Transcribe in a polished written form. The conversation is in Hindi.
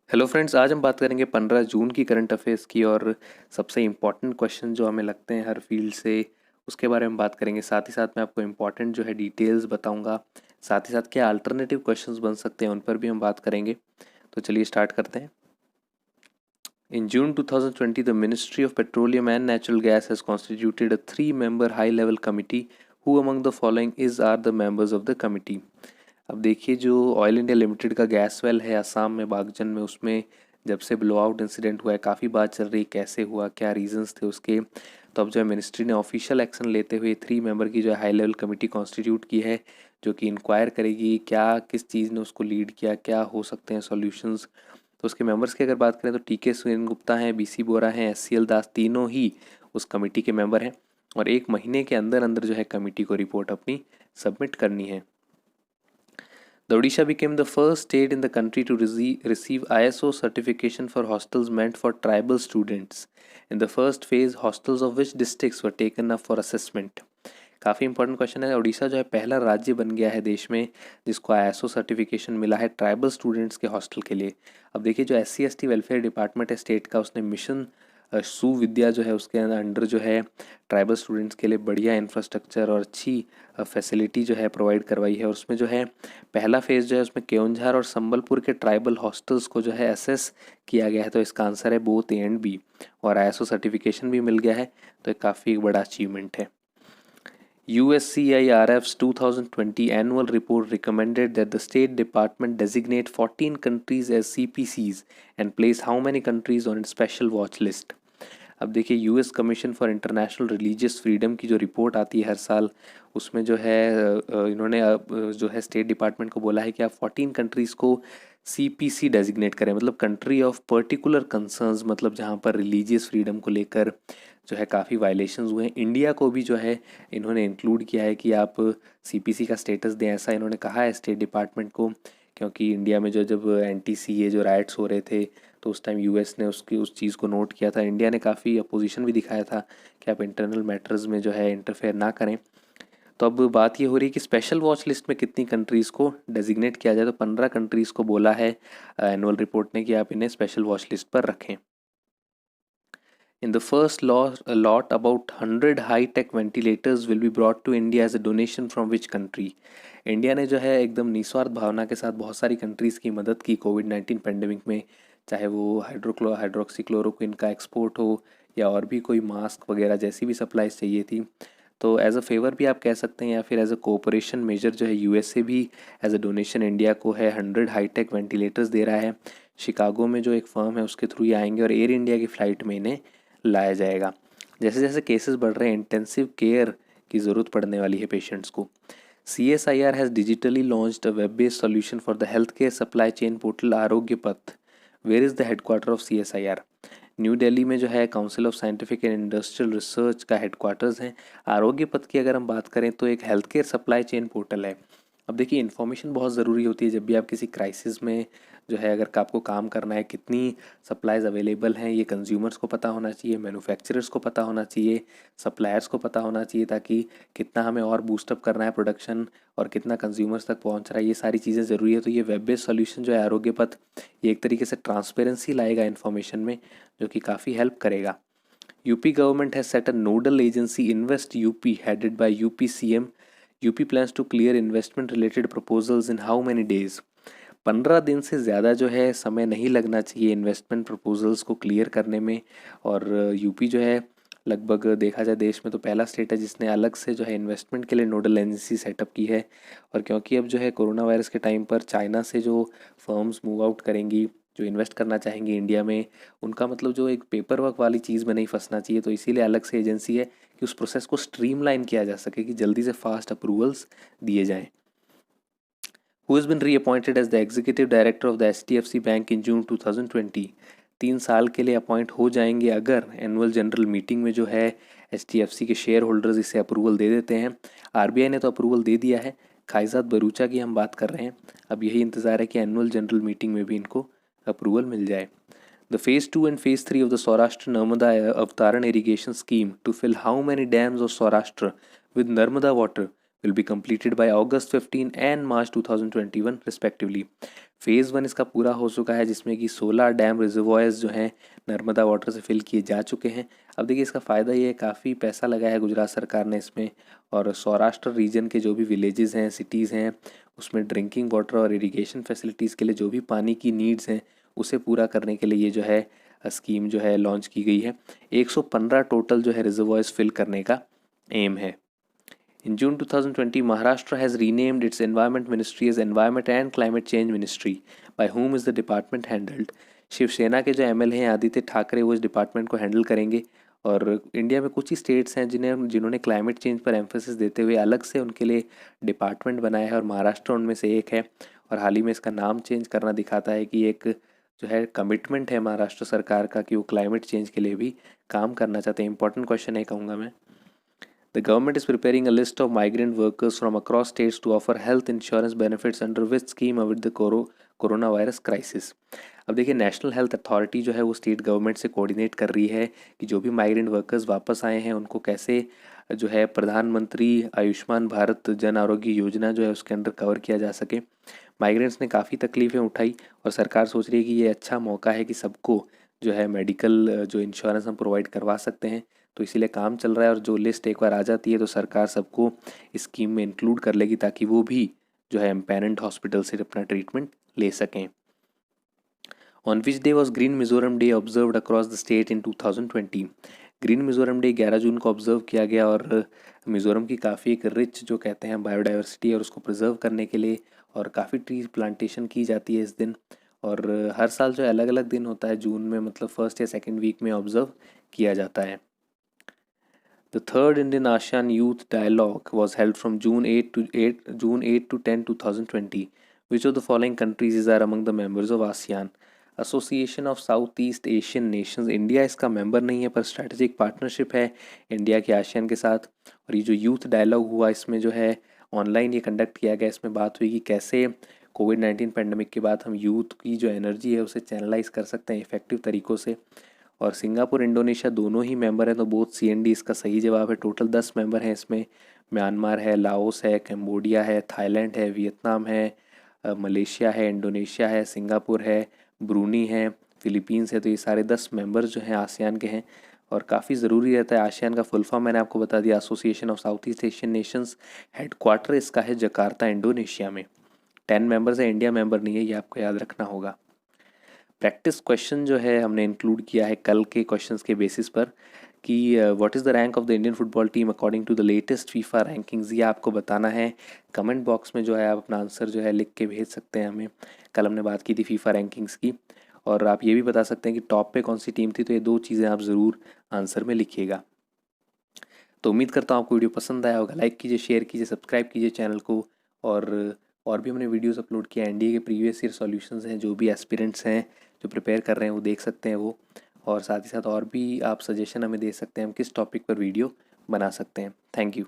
हेलो फ्रेंड्स, आज हम बात करेंगे 15 जून की करंट अफेयर्स की और सबसे इम्पॉर्टेंट क्वेश्चन जो हमें लगते हैं हर फील्ड से उसके बारे में बात करेंगे। साथ ही साथ मैं आपको इम्पॉर्टेंट जो है डिटेल्स बताऊंगा। साथ ही साथ क्या अल्टरनेटिव क्वेश्चंस बन सकते हैं उन पर भी हम बात करेंगे। तो चलिए स्टार्ट करते हैं। In June 2020, the Ministry of Petroleum and Natural Gas has constituted a three-member high-level committee. Who among the following is are the members of the committee? अब देखिए, जो ऑयल इंडिया लिमिटेड का गैस वेल है असम में बागजन में, उसमें जब से ब्लो आउट इंसिडेंट हुआ है काफ़ी बात चल रही, कैसे हुआ, क्या रीजंस थे उसके। तो अब जो है मिनिस्ट्री ने ऑफिशियल एक्शन लेते हुए 3 मेंबर की जो है हाई लेवल कमेटी कॉन्स्टिट्यूट की है, जो कि इंक्वायर करेगी क्या किस चीज़ ने उसको लीड किया, क्या हो सकते हैं सॉल्यूशंस। तो उसके मेंबर्स की अगर बात करें तो टी के सुरेन गुप्ता हैं, बी सी बोरा हैं, एस सी एल दास, तीनों ही उस कमेटी के मेंबर हैं। और 1 महीने के अंदर अंदर जो है कमेटी को रिपोर्ट अपनी सबमिट करनी है। The Odisha became the first state in the country to receive ISO certification for hostels meant for tribal students. In the first phase, hostels of which districts were taken up for assessment? काफ़ी इंपॉर्टेंट क्वेश्चन है। उड़ीसा जो है पहला राज्य बन गया है देश में जिसको आईएसओ सर्टिफिकेशन मिला है ट्राइबल स्टूडेंट्स के हॉस्टल के लिए। अब देखिए, जो SC ST वेलफेयर डिपार्टमेंट है स्टेट का, उसने मिशन सुविद्या जो है उसके अंडर जो है ट्राइबल स्टूडेंट्स के लिए बढ़िया इंफ्रास्ट्रक्चर और अच्छी फैसिलिटी जो है प्रोवाइड करवाई है। और उसमें जो है पहला फेज़ जो है उसमें केओंझार और संबलपुर के ट्राइबल हॉस्टल्स को जो है असेस किया गया है। तो इसका आंसर है बोथ ए एंड बी। और आईएसओ सर्टिफिकेशन भी मिल गया है, तो एक काफ़ी बड़ा अचीवमेंट है। USCIRF's 2020 annual report recommended that the State Department designate 14 countries as CPCs and place how many countries on its special watch list? अब देखिए, US commission for international religious freedom की जो रिपोर्ट आती है हर साल, उसमें जो है इन्होंने जो है स्टेट डिपार्टमेंट को बोला है कि आप 14 कंट्रीज़ को CPC डेजिग्नेट करें, मतलब कंट्री ऑफ पर्टिकुलर कंसर्न्स, मतलब जहाँ पर रिलीजियस फ्रीडम को लेकर जो है काफ़ी वायलेशंस हुए हैं। इंडिया को भी जो है इन्होंने इंक्लूड किया है कि आप CPC का स्टेटस दें, ऐसा इन्होंने कहा है स्टेट डिपार्टमेंट को। क्योंकि इंडिया में जो जब NTCA जो राइट्स हो रहे थे, तो उस टाइम यूएस ने उसकी उस चीज़ को नोट किया था। इंडिया ने काफ़ी अपोजिशन भी दिखाया था कि आप इंटरनल मैटर्स में जो है इंटरफेयर ना करें। तो अब बात ये हो रही है कि स्पेशल वॉच लिस्ट में कितनी कंट्रीज़ को डेजिग्नेट किया जाए। तो 15 कंट्रीज़ को बोला है एनुअल रिपोर्ट ने कि आप इन्हें स्पेशल वॉच लिस्ट पर रखें। In the first lot, about 100 high-tech ventilators will be brought to India as a donation from which country? India ने जो है एकदम निस्वार्थ भावना के साथ बहुत सारी कंट्रीज़ की मदद की कोविड-19 पेंडेमिक में, चाहे वो हाइड्रोक्सीक्लोरोक्विन का एक्सपोर्ट हो या और भी कोई मास्क वगैरह जैसी भी सप्लाईज चाहिए थी। तो एज अ फेवर भी आप कह सकते हैं या फिर एज अ कोऑपरेशन मेजर जो है USA भी एज अ डोनेशन इंडिया को है 100 हाईटेक वेंटिलेटर्स दे रहा है। शिकागो में जो एक फर्म है उसके थ्रू ये आएंगे और एयर इंडिया की फ़्लाइट में इन्हें लाया जाएगा। जैसे जैसे केसेस बढ़ रहे हैं, इंटेंसिव केयर की ज़रूरत पड़ने वाली है पेशेंट्स को। CSIR has digitally launched a web based solution for the health care supply chain portal Aarogya Path. Where is the headquarter of CSIR? New Delhi में जो है council of scientific and industrial research का हेडक्वार्टर्स है। आरोग्य पथ की अगर हम बात करें तो एक health care supply chain portal है। अब देखिए, इन्फॉर्मेशन बहुत ज़रूरी होती है जब भी आप किसी क्राइसिस में जो है अगर आपको काम करना है, कितनी सप्लाईज अवेलेबल हैं ये कंज्यूमर्स को पता होना चाहिए, मैन्युफैक्चरर्स को पता होना चाहिए, सप्लायर्स को पता होना चाहिए, ताकि कितना हमें और बूस्टअप करना है प्रोडक्शन और कितना कंज्यूमर्स तक पहुंच रहा है, ये सारी चीज़ें ज़रूरी है। तो ये वेब बेस्ड सॉल्यूशन जो है आरोग्य पथ, ये एक तरीके से ट्रांसपेरेंसी लाएगा इन्फॉर्मेशन में, जो कि काफ़ी हेल्प करेगा। UP government has set a nodal agency Invest UP headed by UP CM. UP plans to clear investment related proposals in how many days? 15 दिन से ज़्यादा जो है समय नहीं लगना चाहिए इन्वेस्टमेंट प्रपोजल्स को क्लियर करने में। और यूपी जो है लगभग देखा जाए देश में तो पहला स्टेट है जिसने अलग से जो है इन्वेस्टमेंट के लिए नोडल एजेंसी सेटअप की है। और क्योंकि अब जो है कोरोना वायरस के टाइम पर चाइना से जो फर्म्स मूव आउट करेंगी, जो इन्वेस्ट करना चाहेंगी इंडिया में, उनका मतलब जो एक पेपर वर्क वाली चीज़ में नहीं फंसना चाहिए। तो इसीलिए अलग से एजेंसी है कि उस प्रोसेस को स्ट्रीमलाइन किया जा सके, कि जल्दी से फास्ट अप्रूवल्स दिए जाएँ। Who has been reappointed as the executive director of the HDFC Bank in June 2020? 3 साल के लिए अपॉइंट हो जाएंगे अगर एनुअल जनरल मीटिंग में जो है HDFC के शेयर होल्डर्स इसे अप्रूवल दे देते हैं। RBI ने तो अप्रूवल दे दिया है, खाइजाद बरूचा की हम बात कर रहे हैं। अब यही इंतज़ार है कि एनुअल जनरल मीटिंग में भी इनको अप्रूवल मिल जाए। The phase 2 and phase 3 of the Saurashtra Narmada Avtaran irrigation scheme to fill how many dams of Saurashtra with Narmada water will be completed by August 15 and March 2021 respectively. Phase 1 इसका पूरा हो चुका है, जिसमें कि 16 डैम रिजर्वॉयर्स जो हैं नर्मदा वाटर से फिल किए जा चुके हैं। अब देखिए इसका फ़ायदा ये है, काफ़ी पैसा लगाया है गुजरात सरकार ने इसमें, और सौराष्ट्र रीजन के जो भी विलेजेस हैं, सिटीज़ हैं, उसमें ड्रिंकिंग वाटर और इरिगेशन फैसिलिटीज़ के लिए जो भी पानी की नीड्स हैं उसे पूरा करने के लिए ये जो है स्कीम जो है लॉन्च की गई है। 115 टोटल जो है रिजर्वॉयर्स फिल करने का एम है। In June 2020, Maharashtra has renamed its Environment Ministry as Environment and Climate Change Ministry. By whom is the department handled? Shiv Sena के जो एमएलए हैं आदित्य ठाकरे, वो इस डिपार्टमेंट को हैंडल करेंगे। और इंडिया में कुछ ही स्टेट्स हैं जिन्होंने क्लाइमेट चेंज पर एम्फेसिस देते हुए अलग से उनके लिए डिपार्टमेंट बनाया है, और महाराष्ट्र उनमें से एक है। और हाल ही में इसका नाम चेंज करना दिखाता है कि एक जो है कमिटमेंट है महाराष्ट्र सरकार का कि वो क्लाइमेट चेंज के लिए भी काम करना चाहते हैं। इंपॉर्टेंट क्वेश्चन है कहूँगा मैं। The government is preparing a list of migrant workers from across states to offer health insurance benefits under which scheme amid the coronavirus crisis. अब देखिए नेशनल हेल्थ अथॉरिटी जो है वो स्टेट गवर्नमेंट से कोऑर्डिनेट कर रही है कि जो भी माइग्रेंट वर्कर्स वापस आए हैं उनको कैसे जो है प्रधानमंत्री आयुष्मान भारत जन आरोग्य योजना जो है उसके अंदर कवर किया जा सके। माइग्रेंट्स ने काफ़ी तकलीफ़ें उठाई और सरकार सोच रही है कि ये अच्छा मौका है कि सबको जो है मेडिकल जो इंश्योरेंस हम प्रोवाइड करवा सकते हैं, तो इसीलिए काम चल रहा है। और जो लिस्ट एक बार आ जाती है तो सरकार सबको इस स्कीम में इंक्लूड कर लेगी ताकि वो भी जो है एम्पेरेंट हॉस्पिटल से अपना ट्रीटमेंट ले सकें। On which day was green Mizoram day observed across the state in 2020? Green Mizoram day 11 जून को ऑब्जर्व किया गया, और मिजोरम की काफ़ी एक रिच जो कहते हैं बायोडाइवर्सिटी है और उसको प्रिजर्व करने के लिए और काफ़ी ट्री प्लांटेशन की जाती है इस दिन। और हर साल जो अलग अलग दिन होता है जून में, मतलब फर्स्ट या सेकेंड वीक में ऑब्जर्व किया जाता है। The third Indian ASEAN Youth Dialogue was held from June 8 to 10, 2020. Which of the following countries are among the members of ASEAN? Association of south east Asian Nations, India इसका मेंबर नहीं है पर स्ट्रैटेजिक पार्टनरशिप है इंडिया के आसियान के साथ। और ये जो यूथ डायलॉग हुआ इसमें जो है ऑनलाइन ये कंडक्ट किया गया। इसमें बात हुई कि कैसे कोविड-19 पेंडेमिक के बाद हम यूथ की जो एनर्जी है उसे चैनलाइज कर सकते हैं इफेक्टिव तरीक़ों से। और सिंगापुर इंडोनेशिया दोनों ही मेंबर हैं, तो बोथ CND इसका सही जवाब है। टोटल 10 मेंबर हैं इसमें। म्यांमार है, लाओस है, कंबोडिया है, थाईलैंड है, वियतनाम है, मलेशिया है, इंडोनेशिया है, सिंगापुर है, ब्रूनी है, फिलीपींस है। तो ये सारे 10 मेंबर्स जो हैं आसियान के हैं। और काफ़ी ज़रूरी रहता है, आसियान का फुल फॉर्म मैंने आपको बता दिया, association of south east Asian Nations. Headquarter इसका है जकार्ता इंडोनेशिया में। 10 मेंबर्स है, इंडिया मेंबर नहीं है, ये आपको याद रखना होगा। प्रैक्टिस क्वेश्चन जो है हमने इंक्लूड किया है कल के क्वेश्चंस के बेसिस पर कि what is the rank of the Indian football team according to the latest FIFA rankings. ये आपको बताना है। कमेंट बॉक्स में जो है आप अपना आंसर जो है लिख के भेज सकते हैं हमें। कल हमने बात की थी फीफा रैंकिंग्स की। और आप ये भी बता सकते हैं कि टॉप पे कौन सी टीम थी। तो ये 2 चीज़ें आप ज़रूर आंसर में लिखिएगा। तो उम्मीद करता हूँ आपको वीडियो पसंद आया होगा। लाइक कीजिए, शेयर कीजिए, सब्सक्राइब कीजिए चैनल को। और भी हमने वीडियोस अपलोड किया। एनडीए के प्रीवियस ईयर सॉल्यूशंस हैं, जो भी एस्पिरेंट्स हैं जो प्रिपेयर कर रहे हैं वो देख सकते हैं वो। और साथ ही साथ और भी आप सजेशन हमें दे सकते हैं हम किस टॉपिक पर वीडियो बना सकते हैं। Thank you.